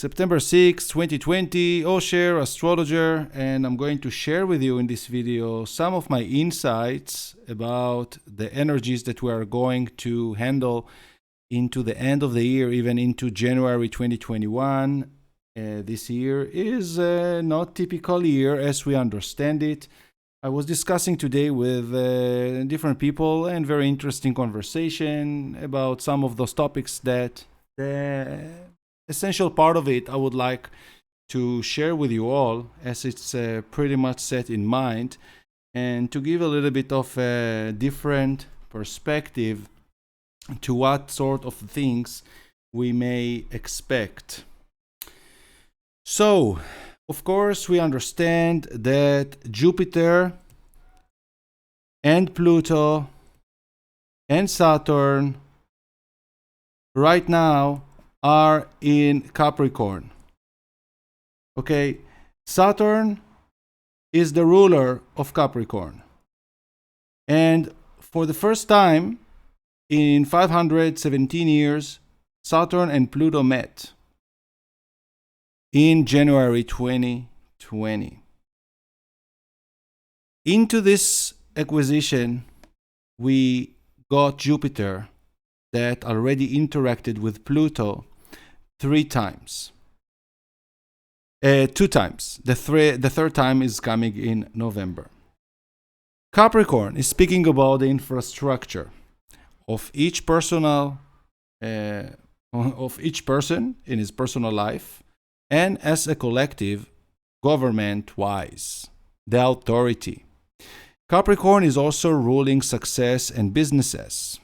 September 6, 2020, Osher, astrologer, and I'm going to share with you in this video some of my insights about the energies that we are going to handle into the end of the year, even into January 2021. This year is not typical year as we understand it. I was discussing today with different people and very interesting conversation about some of those topics that the essential part of it I would like to share with you all, as it's pretty much set in mind, and to give a little bit of a different perspective to what sort of things we may expect. So, of course, we understand that Jupiter and Pluto and Saturn right now are in Capricorn. Okay, Saturn is the ruler of Capricorn. And for the first time in 517 years, Saturn and Pluto met in January 2020. Into this acquisition, we got Jupiter that already interacted with Pluto 3 times. 2 times. The third time is coming in November. Capricorn is speaking about the infrastructure of each person in his personal life, and as a collective, government-wise, the authority. Capricorn is also ruling success and businesses,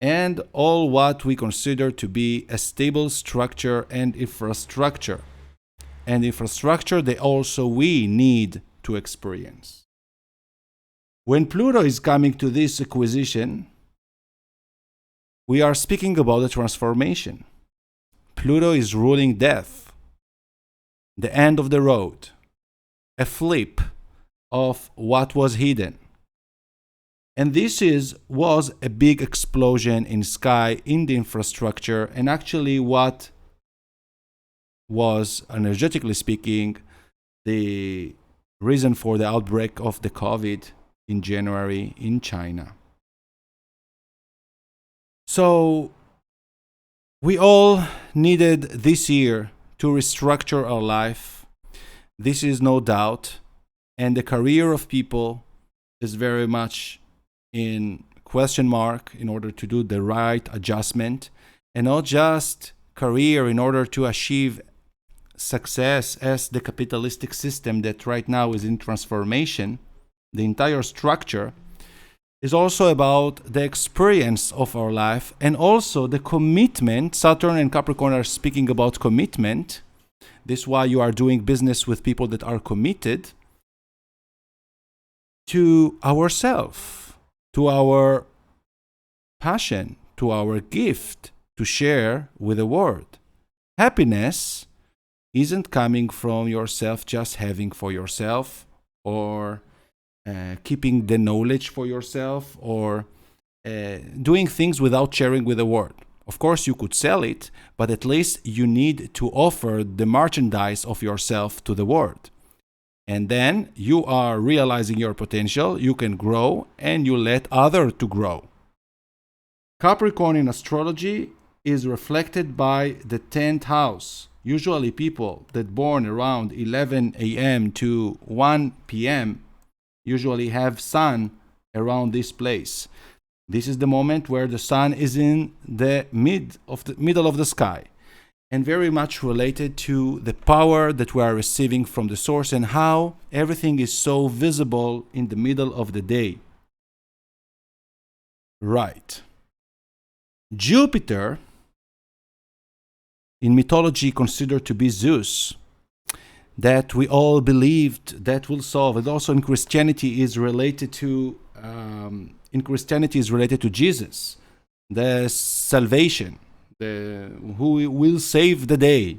and all what we consider to be a stable structure and infrastructure. And infrastructure that also we need to experience. When Pluto is coming to this acquisition, we are speaking about a transformation. Pluto is ruling death, the end of the road, a flip of what was hidden. And this was a big explosion in sky in the infrastructure, and actually what was, energetically speaking, the reason for the outbreak of the COVID in January in China. So we all needed this year to restructure our life. This is no doubt. And the career of people is very much in question mark in order to do the right adjustment, and not just career in order to achieve success as the capitalistic system that right now is in transformation. The entire structure is also about the experience of our life, and also the commitment. Saturn and Capricorn are speaking about commitment. This is why you are doing business with people that are committed to ourselves, to our passion, to our gift to share with the world. Happiness isn't coming from yourself just having for yourself, or keeping the knowledge for yourself, or doing things without sharing with the world. Of course, you could sell it, but at least you need to offer the merchandise of yourself to the world. And then you are realizing your potential, you can grow, and you let others to grow. Capricorn in astrology is reflected by the 10th house. Usually people that born around 11 a.m. to 1 p.m. usually have sun around this place. This is the moment where the sun is in the middle of the sky, and very much related to the power that we are receiving from the source, and how everything is so visible in the middle of the day. Right. Jupiter, in mythology considered to be Zeus, that we all believed that will solve. And also in Christianity is related to Jesus, the salvation, who will save the day.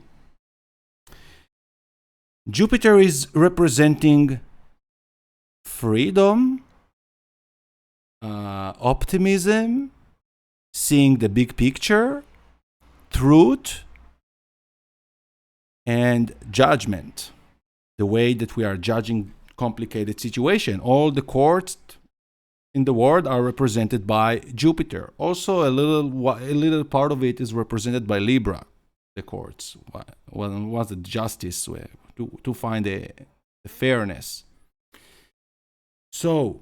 Jupiter is representing freedom, optimism, seeing the big picture, truth, and judgment, the way that we are judging complicated situation. All the courts in the world are represented by Jupiter. Also, a little part of it is represented by Libra, the courts. What's the justice to find a fairness. So,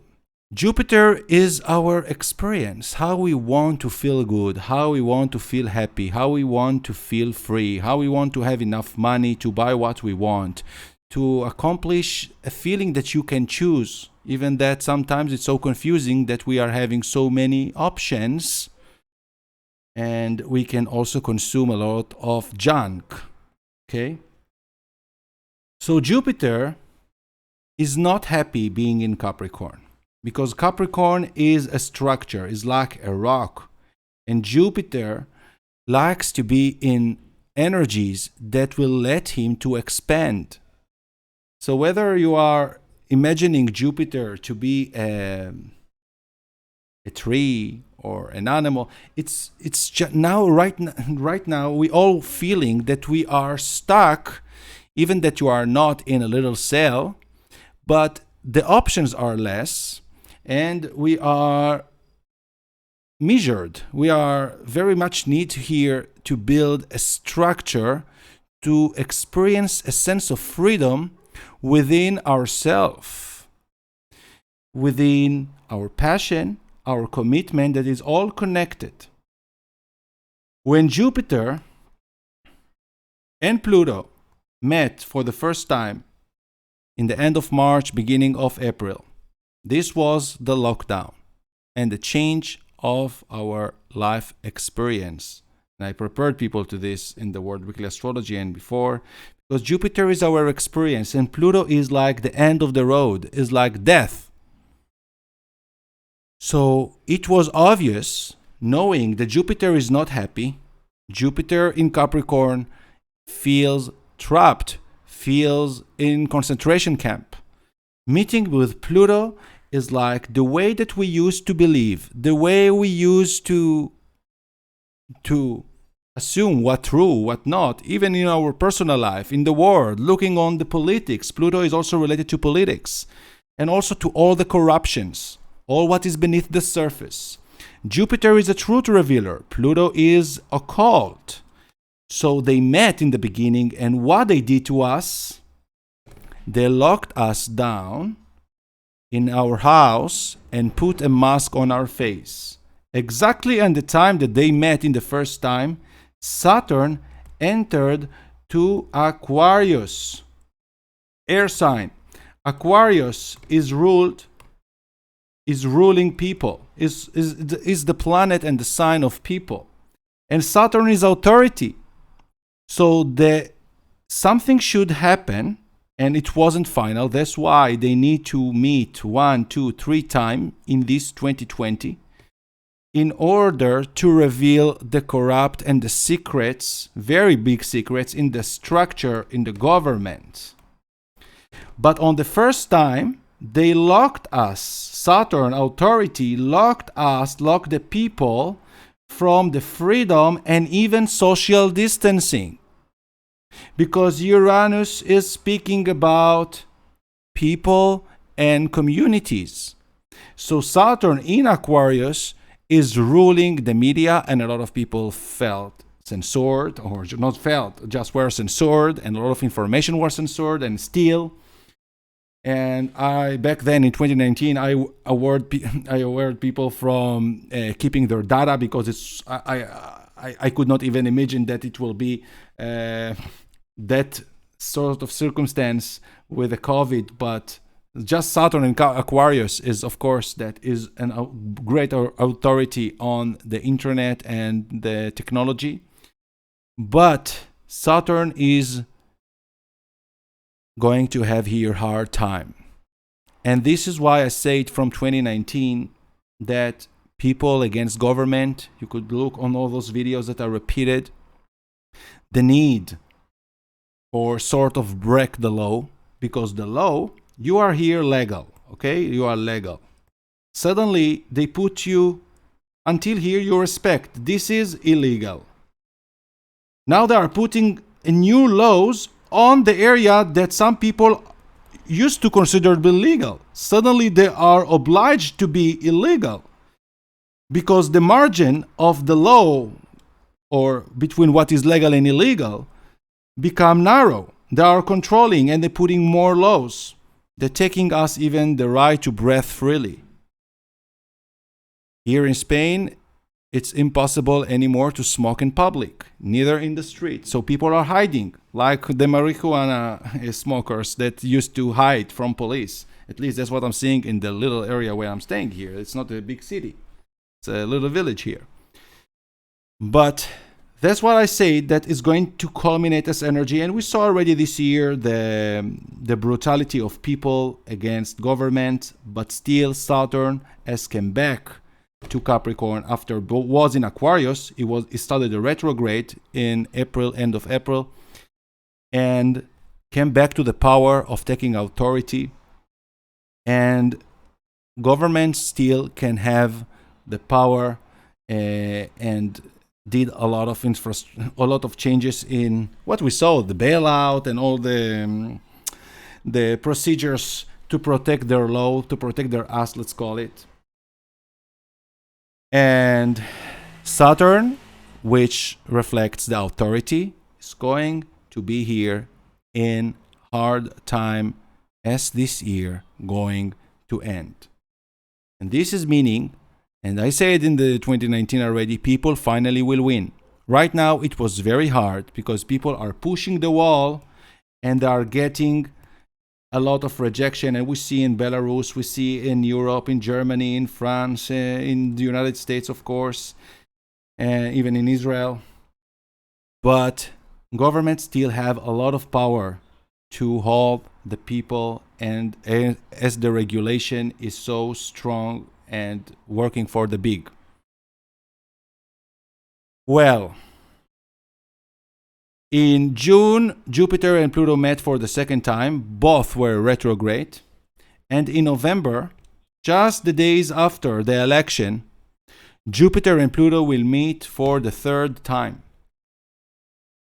Jupiter is our experience, how we want to feel good, how we want to feel happy, how we want to feel free, how we want to have enough money to buy what we want, to accomplish a feeling that you can choose, even that sometimes it's so confusing that we are having so many options, and we can also consume a lot of junk. Okay? So Jupiter is not happy being in Capricorn, because Capricorn is a structure, is like a rock. And Jupiter likes to be in energies that will let him to expand. So whether you are imagining Jupiter to be a tree or an animal, it's just now, right now, we all feeling that we are stuck, even that you are not in a little cell, but the options are less. And we are measured. We are very much need here to build a structure to experience a sense of freedom within ourselves, within our passion, our commitment, that is all connected. When Jupiter and Pluto met for the first time in the end of March, beginning of April, this was the lockdown and the change of our life experience. And I prepared people to this in the World Weekly Astrology and before, because Jupiter is our experience and Pluto is like the end of the road, is like death. So it was obvious, knowing that Jupiter is not happy. Jupiter in Capricorn feels trapped, feels in concentration camp. Meeting with Pluto is like the way that we used to believe, the way we used to assume what true, what not, even in our personal life, in the world, looking on the politics. Pluto is also related to politics and also to all the corruptions, all what is beneath the surface. Jupiter is a truth revealer. Pluto is occult. So they met in the beginning, and what they did to us, they locked us down in our house and put a mask on our face. Exactly at the time that they met in the first time, Saturn entered to Aquarius, air sign. Aquarius is ruling people, is the planet and the sign of people. And Saturn is authority. So something should happen, and it wasn't final. That's why they need to meet 1, 2, 3 times in this 2020 in order to reveal the corrupt and the secrets, very big secrets, in the structure, in the government. But on the first time, they locked us. Saturn, authority, locked the people from the freedom and even social distancing. Because Uranus is speaking about people and communities. So Saturn in Aquarius is ruling the media, and a lot of people felt censored, or not felt, just were censored, and a lot of information was censored and still. And I, back then in 2019, I awarded people from keeping their data, because I could not even imagine that it will be that sort of circumstance with the COVID. But just Saturn in Aquarius is, of course, that is a great authority on the internet and the technology. But Saturn is going to have here hard time. And this is why I said from 2019 that people against government, you could look on all those videos that are repeated, the need for sort of break the law, because the law, you are here legal, okay? You are legal. Suddenly they put you, until here you respect, this is illegal. Now they are putting new laws on the area that some people used to consider to be legal. Suddenly they are obliged to be illegal because the margin of the law, or between what is legal and illegal, become narrow. They are controlling and they're putting more laws. They're taking us even the right to breathe freely. Here in Spain, it's impossible anymore to smoke in public, neither in the street. So people are hiding, like the marijuana smokers that used to hide from police. At least that's what I'm seeing in the little area where I'm staying here. It's not a big city. It's a little village here. But that's what I say that is going to culminate as energy. And we saw already this year the brutality of people against government, but still Saturn has come back to Capricorn after was in Aquarius. It started a retrograde in April, end of April, and came back to the power of taking authority. And government still can have the power and did a lot of changes in what we saw, the bailout and all the procedures to protect their law, to protect their assets, let's call it. And Saturn, which reflects the authority, is going to be here in hard time as this year going to end. And this is meaning, and I said in the 2019 already, people finally will win. Right now it was very hard because people are pushing the wall and they are getting a lot of rejection, and we see in Belarus, we see in Europe, in Germany, in France, in the United States, of course, even in Israel. But governments still have a lot of power to hold the people, and as the regulation is so strong and working for the big. Well, in June, Jupiter and Pluto met for the second time. Both were retrograde. And in November, just the days after the election, Jupiter and Pluto will meet for the third time.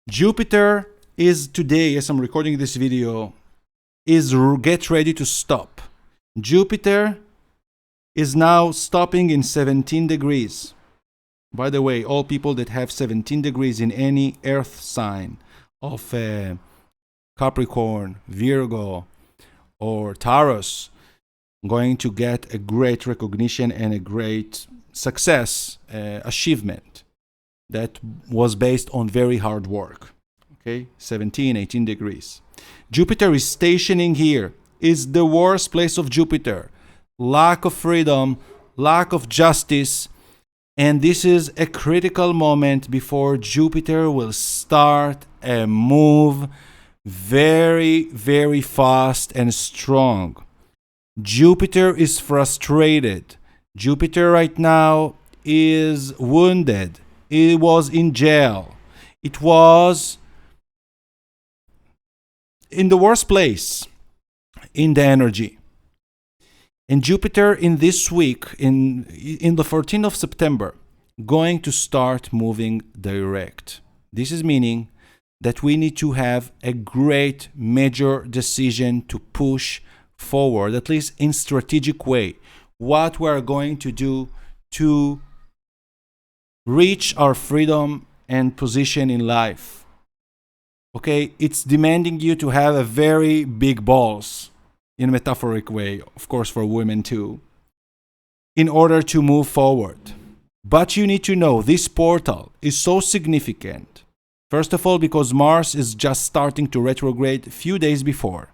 Jupiter is today, as I'm recording this video, is get ready to stop. Jupiter is now stopping in 17 degrees. By the way, all people that have 17 degrees in any earth sign of Capricorn, Virgo, or Taurus, going to get a great recognition and a great success, achievement that was based on very hard work. Okay, 17, 18 degrees. Jupiter is stationing here. Is the worst place of Jupiter. Lack of freedom, lack of justice. And this is a critical moment before Jupiter will start a move very, very fast and strong. Jupiter is frustrated. Jupiter right now is wounded. It was in jail. It was in the worst place in the energy. And Jupiter in this week, in the 14th of September, going to start moving direct. This is meaning that we need to have a great major decision to push forward, at least in strategic way, what we are going to do to reach our freedom and position in life. Okay, it's demanding you to have a very big balls, in a metaphoric way, of course for women too, in order to move forward. But you need to know this portal is so significant. First of all, because Mars is just starting to retrograde a few days before.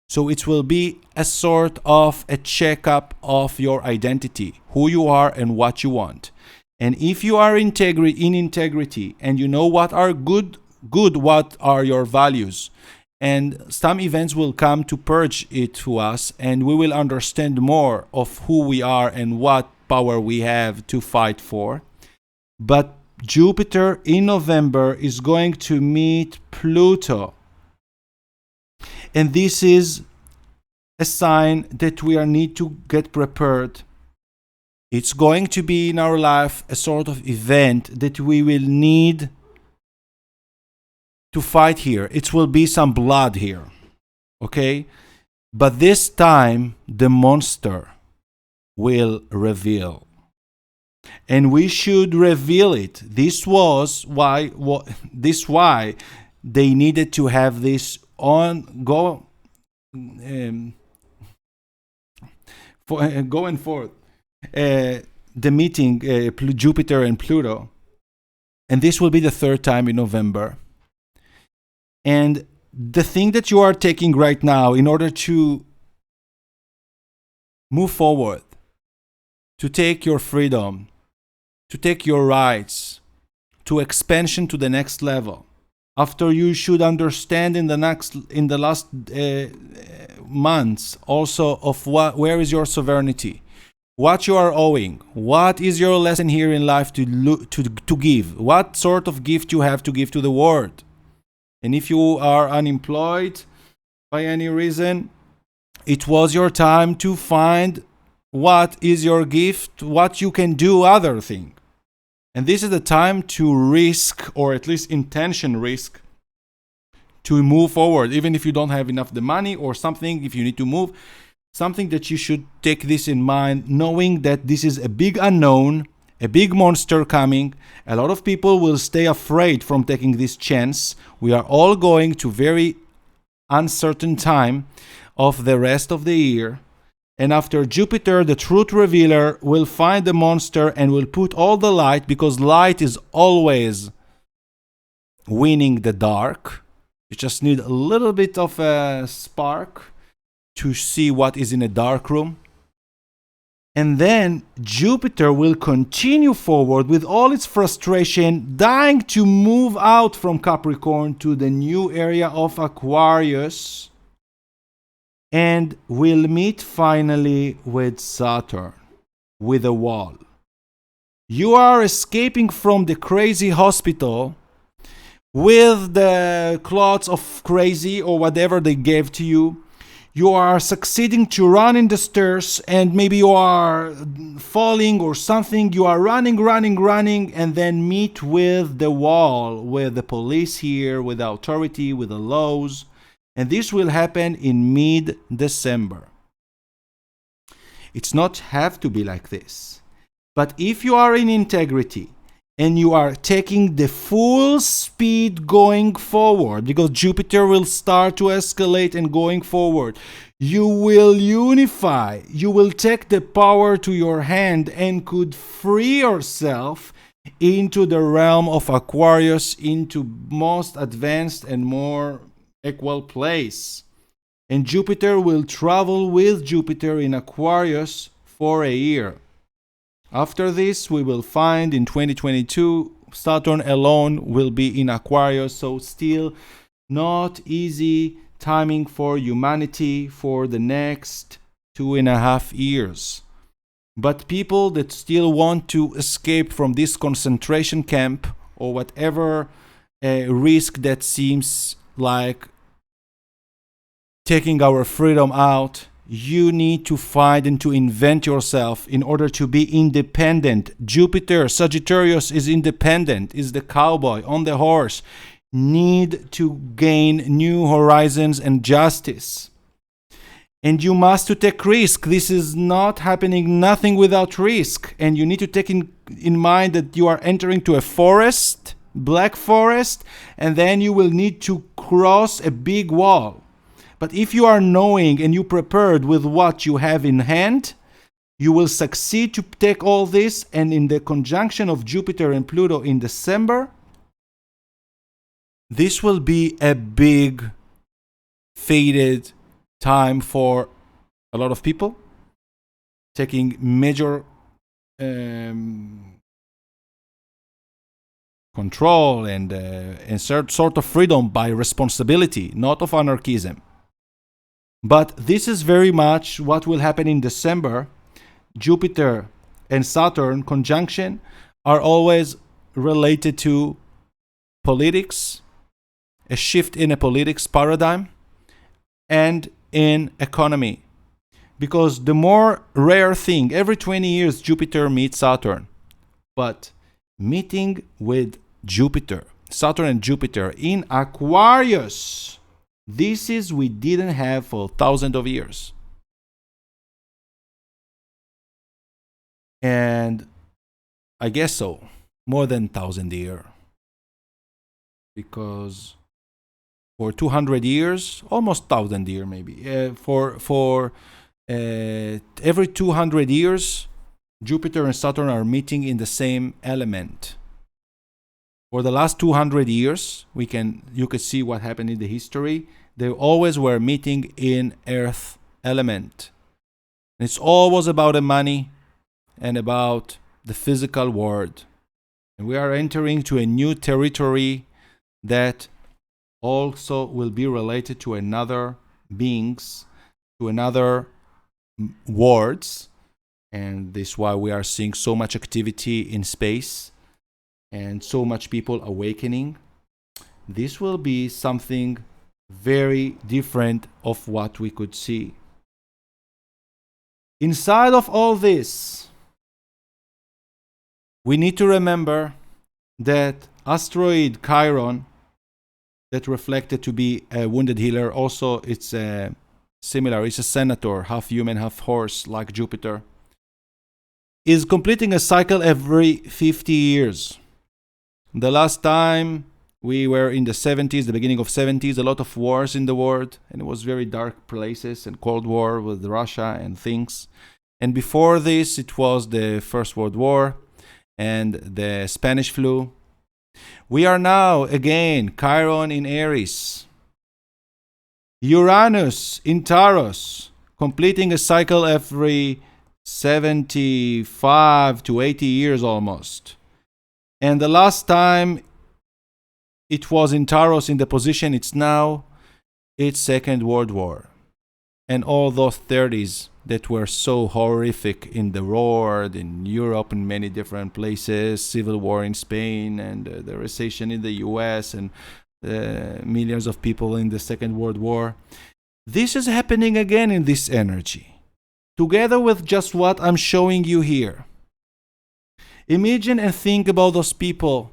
So it will be a sort of a checkup of your identity, who you are and what you want. And if you are in integrity and you know what are good, what are your values, and some events will come to purge it to us, and we will understand more of who we are and what power we have to fight for. But Jupiter in November is going to meet Pluto. And this is a sign that we need to get prepared. It's going to be in our life a sort of event that we will need to fight here. It will be some blood here. Okay? But this time, the monster will reveal. And we should reveal it. This was why they needed to have this going forth. The meeting, Jupiter and Pluto. And this will be the third time in November. And the thing that you are taking right now in order to move forward, to take your freedom, to take your rights, to expansion to the next level, after you should understand in the last months also of where is your sovereignty, what you are owing, what is your lesson here in life to give, what sort of gift you have to give to the world. And if you are unemployed by any reason, it was your time to find what is your gift, what you can do other thing. And this is the time to risk, or at least intention risk, to move forward, even if you don't have enough the money or something, if you need to move, something that you should take this in mind, knowing that this is a big unknown, a big monster coming. A lot of people will stay afraid from taking this chance. We are all going to very uncertain time of the rest of the year. And after Jupiter, the truth revealer, will find the monster and will put all the light, because light is always winning the dark. You just need a little bit of a spark to see what is in a dark room. And then Jupiter will continue forward with all its frustration, dying to move out from Capricorn to the new area of Aquarius, and will meet finally with Saturn, with a wall. You are escaping from the crazy hospital with the clots of crazy or whatever they gave to you. You are succeeding to run in the stairs, and maybe you are falling or something. You are running, and then meet with the wall, with the police here, with the authority, with the laws. And this will happen in mid-December. It's not have to be like this. But if you are in integrity and you are taking the full speed going forward, because Jupiter will start to escalate and going forward, you will unify, you will take the power to your hand and could free yourself into the realm of Aquarius, into most advanced and more equal place. And Jupiter will travel with Jupiter in Aquarius for a year. After this, we will find in 2022, Saturn alone will be in Aquarius. So still not easy timing for humanity for the next 2.5 years. But people that still want to escape from this concentration camp or whatever risk that seems like taking our freedom out, you need to find and to invent yourself in order to be independent. Jupiter, Sagittarius is independent, is the cowboy on the horse. Need to gain new horizons and justice. And you must to take risk. This is not happening, nothing without risk. And you need to take in mind that you are entering to a forest, black forest, and then you will need to cross a big wall. But if you are knowing and you prepared with what you have in hand, you will succeed to take all this. And in the conjunction of Jupiter and Pluto in December, this will be a big faded time for a lot of people, taking major control and sort of freedom by responsibility, not of anarchism. But this is very much what will happen in December. Jupiter and Saturn conjunction are always related to politics, a shift in a politics paradigm, and in economy. Because the more rare thing, every 20 years Jupiter meets Saturn. But meeting with Jupiter Saturn and Jupiter in Aquarius. This is we didn't have for thousands of years. And I guess so, more than 1,000 years. Because for 200 years, almost 1,000 years maybe, for every 200 years, Jupiter and Saturn are meeting in the same element. For the last 200 years, you could see what happened in the history. They always were meeting in Earth element. It's always about the money and about the physical world. And we are entering to a new territory that also will be related to another beings, to another worlds. And this is why we are seeing so much activity in space and so much people awakening. This will be something very different of what we could see. Inside of all this, we need to remember that Asteroid Chiron, that reflected to be a wounded healer, also it's similar, it's a senator, half human, half horse, like Jupiter, is completing a cycle every 50 years. The last time we were in the 70s, the beginning of 70s, a lot of wars in the world, and it was very dark places and Cold War with Russia and things. And before this, it was the First World War and the Spanish flu. We are now again Chiron in Aries, Uranus in Taurus, completing a cycle every 75 to 80 years almost. And the last time it was in Taurus in the position it's now, it's Second World War. And all those 30s that were so horrific in the world, in Europe, in many different places, civil war in Spain, and the recession in the US, and millions of people in the Second World War. This is happening again in this energy, together with just what I'm showing you here. Imagine and think about those people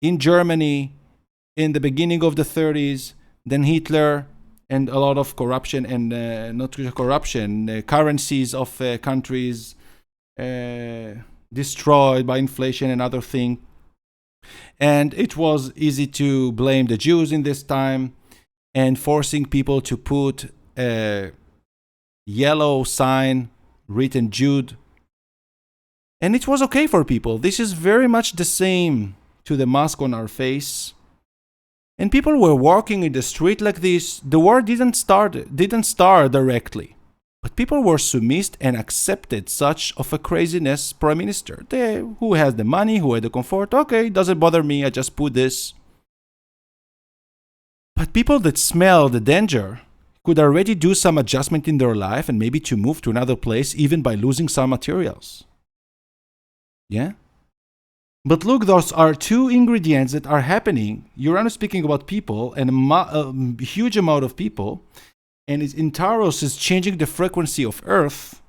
in Germany in the beginning of the 30s, then Hitler, and a lot of corruption and not corruption, currencies of countries destroyed by inflation and other things. And it was easy to blame the Jews in this time and forcing people to put a yellow sign written Jude. And it was okay for people. This is very much the same to the mask on our face. And people were walking in the street like this. The war didn't start directly. But people were submissive and accepted such of a craziness prime minister. Who has the money, who had the comfort, okay, doesn't bother me, I just put this. But people that smell the danger could already do some adjustment in their life and maybe to move to another place even by losing some materials. Yeah? But look, those are two ingredients that are happening. Uranus speaking about people and a huge amount of people. And in Taurus is changing the frequency of Earth.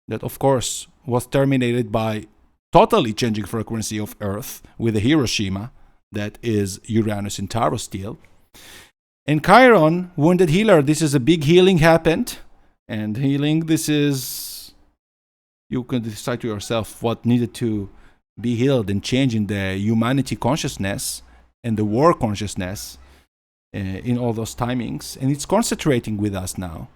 That, of course, was terminated by totally changing frequency of Earth with the Hiroshima. That is Uranus in Taurus still. And Chiron, wounded healer, this is a big healing happened. And healing, this is... You can decide to yourself what needed to be healed and change in the humanity consciousness and the war consciousness in all those timings. And it's concentrating with us now.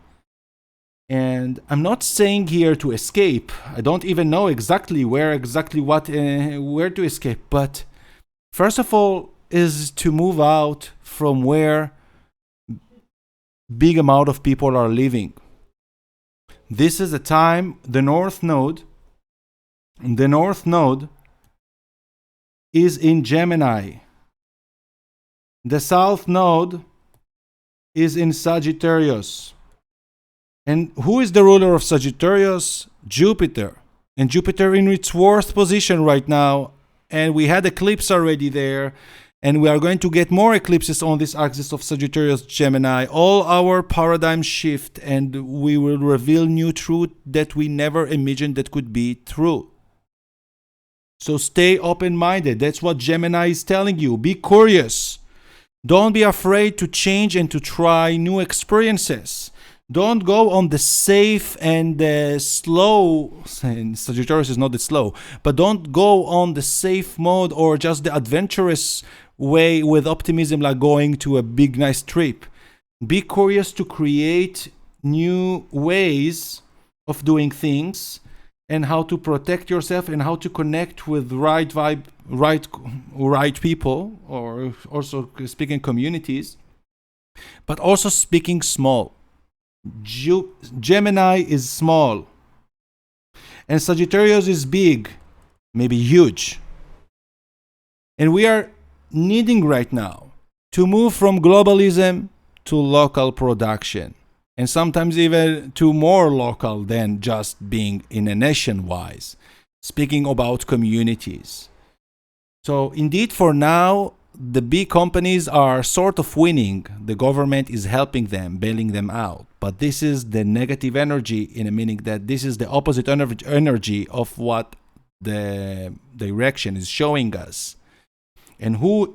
And I'm not saying here to escape. I don't even know exactly where to escape. But first of all is to move out from where big amount of people are living. This is a time, the North Node is in Gemini. The South Node is in Sagittarius. And who is the ruler of Sagittarius? Jupiter. And Jupiter in its worst position right now. And we had eclipse already there. And we are going to get more eclipses on this axis of Sagittarius Gemini. All our paradigm shift, and we will reveal new truth that we never imagined that could be true. So stay open-minded. That's what Gemini is telling you. Be curious. Don't be afraid to change and to try new experiences. Don't go on the safe and slow, and Sagittarius is not that slow, but don't go on the safe mode or just the adventurous way with optimism, like going to a big, nice trip. Be curious to create new ways of doing things and how to protect yourself and how to connect with right vibe, right people, or also speaking communities, but also speaking small. Gemini is small, and Sagittarius is big, maybe huge. And we are needing right now to move from globalism to local production, and sometimes even to more local than just being in a nation wise, speaking about communities. So indeed, for now, the big companies are sort of winning. The government is helping them, bailing them out. But this is the negative energy, in a meaning that this is the opposite energy of what the direction is showing us. And who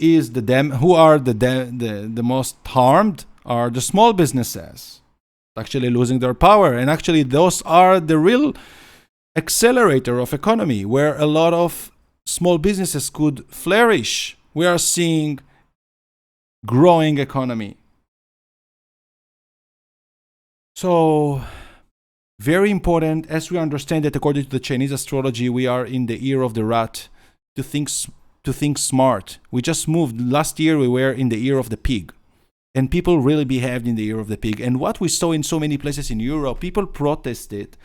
are the most harmed are the small businesses, actually losing their power. And actually, those are the real accelerator of economy, where a lot of small businesses could flourish. We are seeing growing economy. So, very important, as we understand that according to the Chinese astrology, we are in the year of the rat, to think smart. We just moved. Last year we were in the year of the pig. And people really behaved in the year of the pig. And what we saw in so many places in Europe, people protested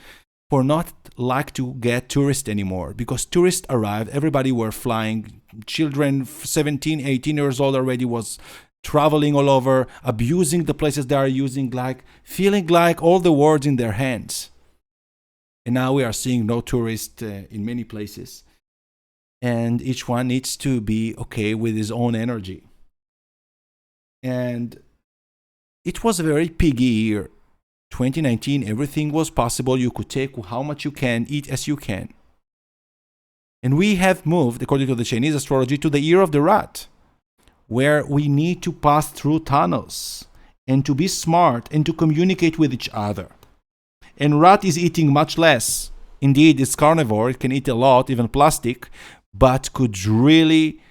for not like to get tourists anymore, because tourists arrived, everybody were flying, children 17, 18 years old already was traveling all over, abusing the places they are using, like feeling like all the words in their hands. And now we are seeing no tourists in many places. And each one needs to be okay with his own energy. And it was a very piggy year. 2019, everything was possible. You could take how much you can, eat as you can. And we have moved, according to the Chinese astrology, to the year of the rat, where we need to pass through tunnels and to be smart and to communicate with each other. And rat is eating much less. Indeed, it's carnivore. It can eat a lot, even plastic, but could really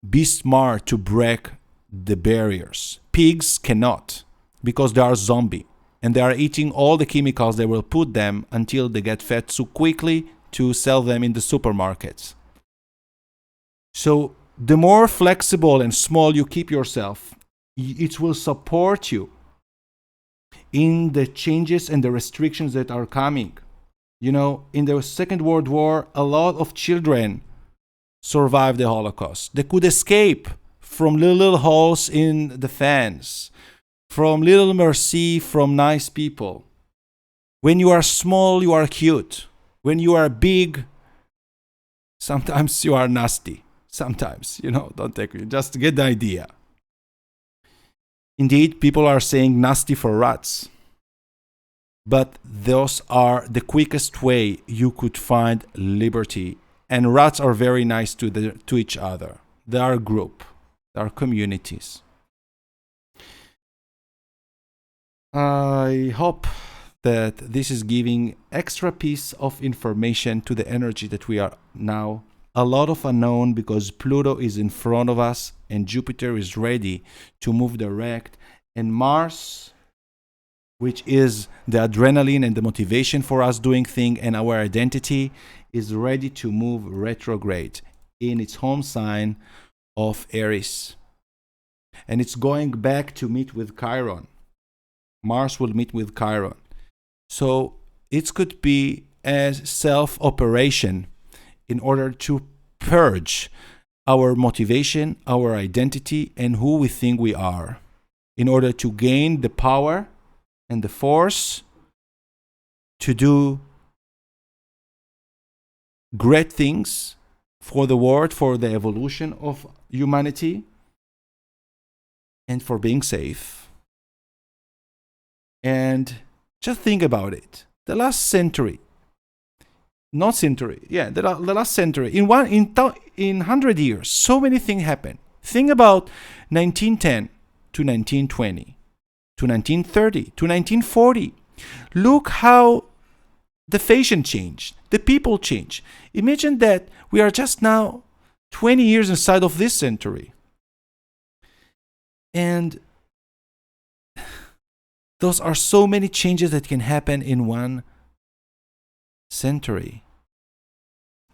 be smart to break the barriers. Pigs cannot, because they are zombie. And they are eating all the chemicals they will put them until they get fat so quickly to sell them in the supermarkets. So the more flexible and small you keep yourself, it will support you in the changes and the restrictions that are coming. You know, in the Second World War, a lot of children survived the Holocaust. They could escape from little holes in the fence, from little mercy from nice people. When you are small, you are cute. When you are big, sometimes you are nasty. Sometimes, don't take it. Just get the idea. Indeed, people are saying nasty for rats. But those are the quickest way you could find liberty. And rats are very nice to each other. They are a group. They are communities. I hope that this is giving extra piece of information to the energy that we are now. A lot of unknown, because Pluto is in front of us and Jupiter is ready to move direct, and Mars, which is the adrenaline and the motivation for us doing things and our identity, is ready to move retrograde in its home sign of Aries. And it's going back to meet with Chiron. Mars will meet with Chiron. So it could be a self-operation in order to purge our motivation, our identity, and who we think we are, in order to gain the power and the force to do great things for the world, for the evolution of humanity, and for being safe. And just think about it. The last century, not century, yeah, the last century, in 100 years, so many things happen. Think about 1910 to 1920 to 1930 to 1940. Look how the fashion changed, the people changed. Imagine that we are just now 20 years inside of this century. And those are so many changes that can happen in one century.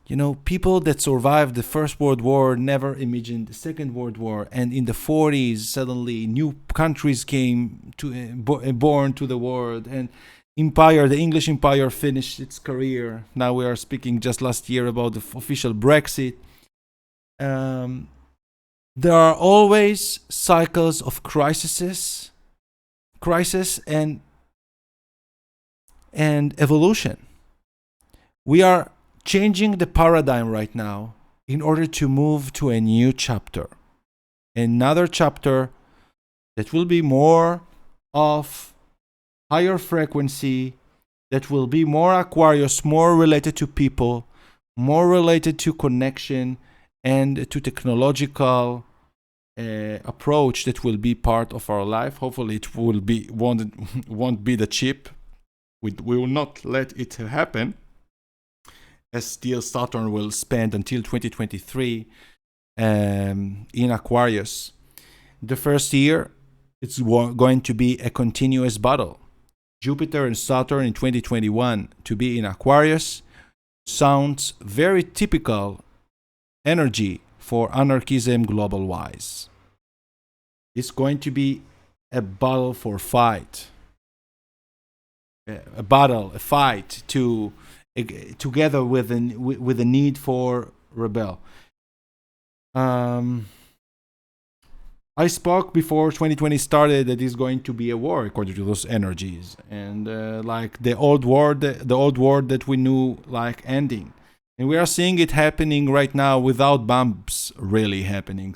You know, people that survived the First World War never imagined the Second World War, and in the 40s, suddenly new countries came to born to the world, and the English Empire finished its career. Now we are speaking just last year about the official Brexit. There are always cycles of crisis and evolution. We are changing the paradigm right now in order to move to a new chapter. Another chapter that will be more of higher frequency, that will be more Aquarius, more related to people, more related to connection and to technological approach that will be part of our life. Hopefully it won't be the chip. We will not let it happen, as still Saturn will spend until 2023 in Aquarius. The first year, it's going to be a continuous battle. Jupiter and Saturn in 2021 to be in Aquarius sounds very typical energy for anarchism global-wise. It's going to be a battle for fight. A fight together with the need for rebel. I spoke before 2020 started that it's going to be a war according to those energies, and like the old war that we knew like ending, and we are seeing it happening right now without bombs really happening.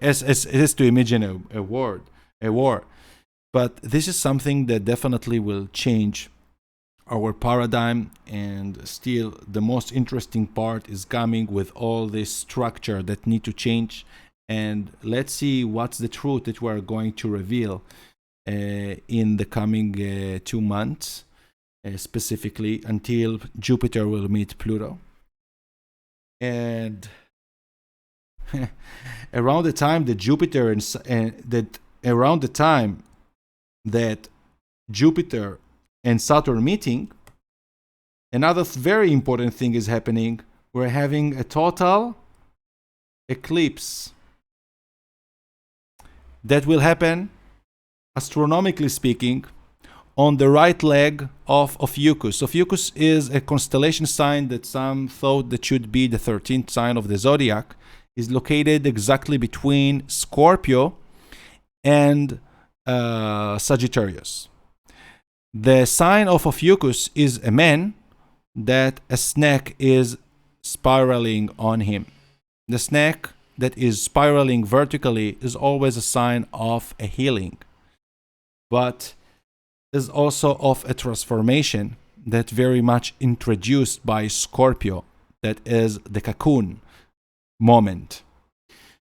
As it is to imagine a war, but this is something that definitely will change our paradigm, and still the most interesting part is coming with all this structure that need to change. And let's see what's the truth that we're going to reveal in the coming 2 months, specifically until Jupiter will meet Pluto. And around the time that Jupiter and Saturn meeting, another very important thing is happening. We're having a total eclipse that will happen, astronomically speaking, on the right leg of Ophiuchus. Ophiuchus is a constellation sign that some thought that should be the 13th sign of the zodiac. Is located exactly between Scorpio and Sagittarius. The sign of Ophiuchus is a man that a snake is spiraling on him. The snake that is spiraling vertically is always a sign of a healing, but is also of a transformation that very much introduced by Scorpio, that is the cocoon moment.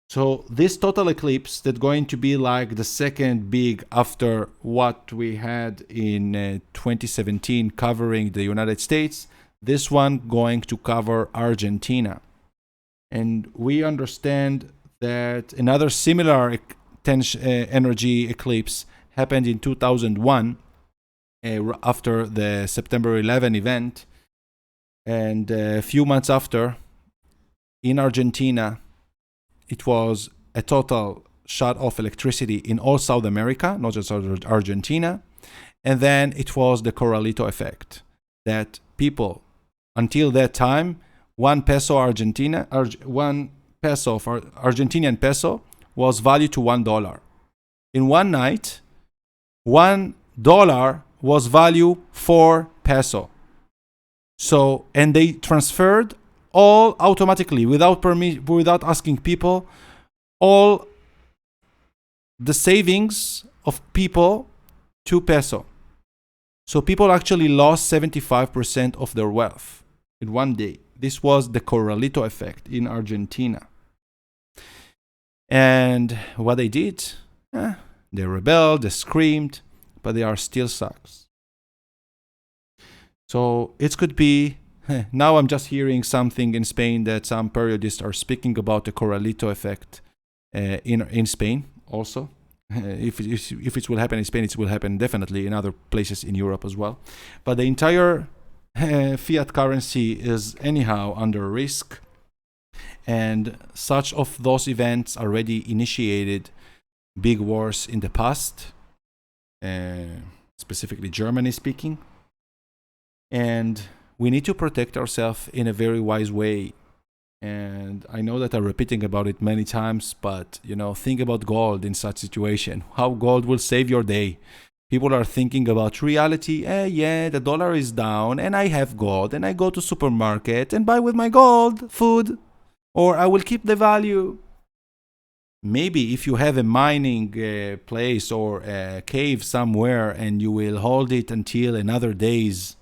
So this total eclipse that's going to be like the second big after what we had in 2017 covering the United States, this one going to cover Argentina. And we understand that another similar energy eclipse happened in 2001 after the September 11 event. And a few months after, in Argentina, it was a total shut off electricity in all South America, not just Argentina. And then it was the Corralito effect, that people, until that time, 1 peso of Argentinian peso was valued to $1. In one night, $1 was valued 4 peso. So, and they transferred all automatically, without asking people, all the savings of people to peso. So people actually lost 75% of their wealth in one day. This was the Corralito effect in Argentina. And what they did, they rebelled, they screamed, but they are still sucks. So it could be, now I'm just hearing something in Spain that some periodists are speaking about the Corralito effect in Spain also. If it will happen in Spain, it will happen definitely in other places in Europe as well. But the entire fiat currency is anyhow under risk. And such of those events already initiated big wars in the past, specifically Germany speaking. And we need to protect ourselves in a very wise way. And I know that I'm repeating about it many times, but think about gold in such situation. How gold will save your day. People are thinking about reality. Yeah, the dollar is down and I have gold and I go to supermarket and buy with my gold food, or I will keep the value. Maybe if you have a mining place or a cave somewhere and you will hold it until another days.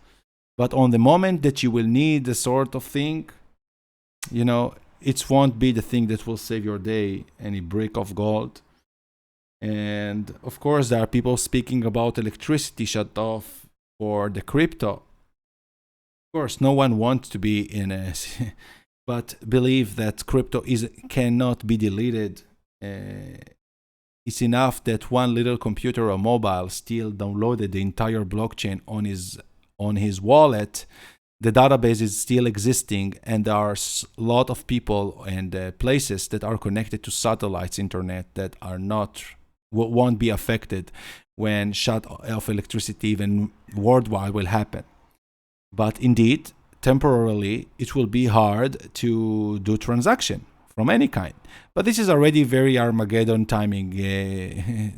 But on the moment that you will need a sort of thing, it won't be the thing that will save your day, any brick of gold. And of course, there are people speaking about electricity shut off for the crypto. Of course, no one wants to be in a, but believe that crypto cannot be deleted. It's enough that one little computer or mobile still downloaded the entire blockchain on his wallet. The database is still existing, and there are a lot of people and places that are connected to satellites internet that won't be affected when shut off electricity even worldwide will happen. But indeed, temporarily, it will be hard to do transaction from any kind. But this is already very Armageddon timing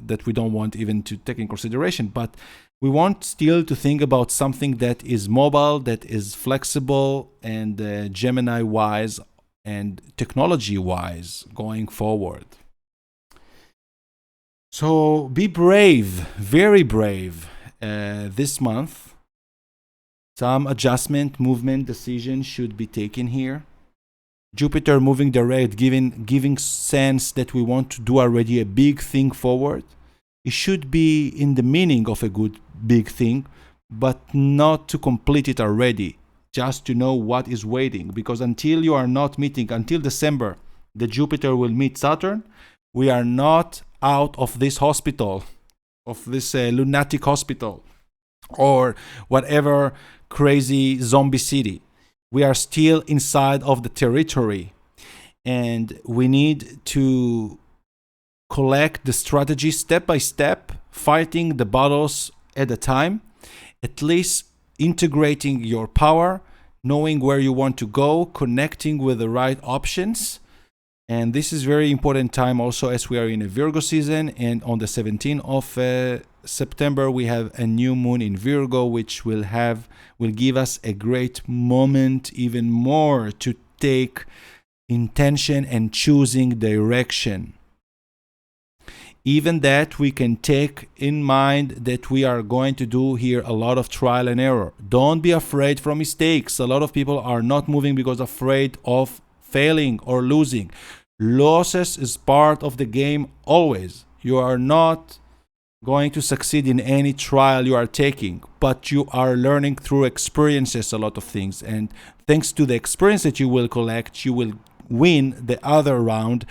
that we don't want even to take in consideration. But we want still to think about something that is mobile, that is flexible, and Gemini-wise and technology-wise going forward. So be brave, very brave this month. Some adjustment, movement, decision should be taken here. Jupiter moving direct, giving sense that we want to do already a big thing forward. It should be in the meaning of a good big thing, but not to complete it already, just to know what is waiting. Because until you are not meeting, until December, the Jupiter will meet Saturn, we are not out of this hospital, of this lunatic hospital, or whatever crazy zombie city. We are still inside of the territory, and we need to collect the strategy step by step, fighting the battles at a time, at least integrating your power, knowing where you want to go, connecting with the right options. And this is very important time also, as we are in a Virgo season, and on the 17th of September we have a new moon in Virgo, which will give us a great moment even more to take intention and choosing direction. Even that we can take in mind that we are going to do here a lot of trial and error. Don't be afraid from mistakes. A lot of people are not moving because afraid of failing or losing. Losses is part of the game always. You are not going to succeed in any trial you are taking, but you are learning through experiences a lot of things. And thanks to the experience that you will collect, you will win the other round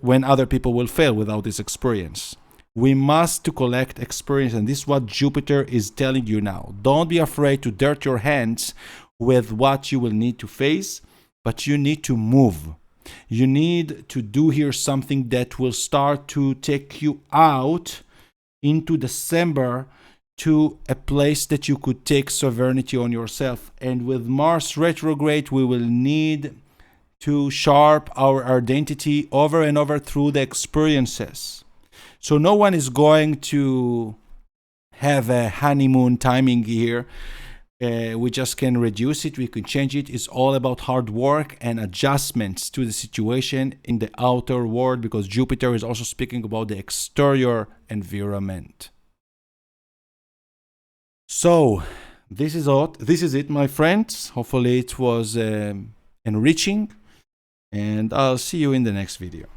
when other people will fail without this experience. We must to collect experience, and this is what Jupiter is telling you now. Don't be afraid to dirt your hands with what you will need to face, but you need to move. You need to do here something that will start to take you out into December to a place that you could take sovereignty on yourself. And with Mars retrograde, we will need to sharp our identity over and over through the experiences. So no one is going to have a honeymoon timing here. We just can reduce it, we can change it. It's all about hard work and adjustments to the situation in the outer world, because Jupiter is also speaking about the exterior environment. So this is it, my friends. Hopefully it was enriching, and I'll see you in the next video.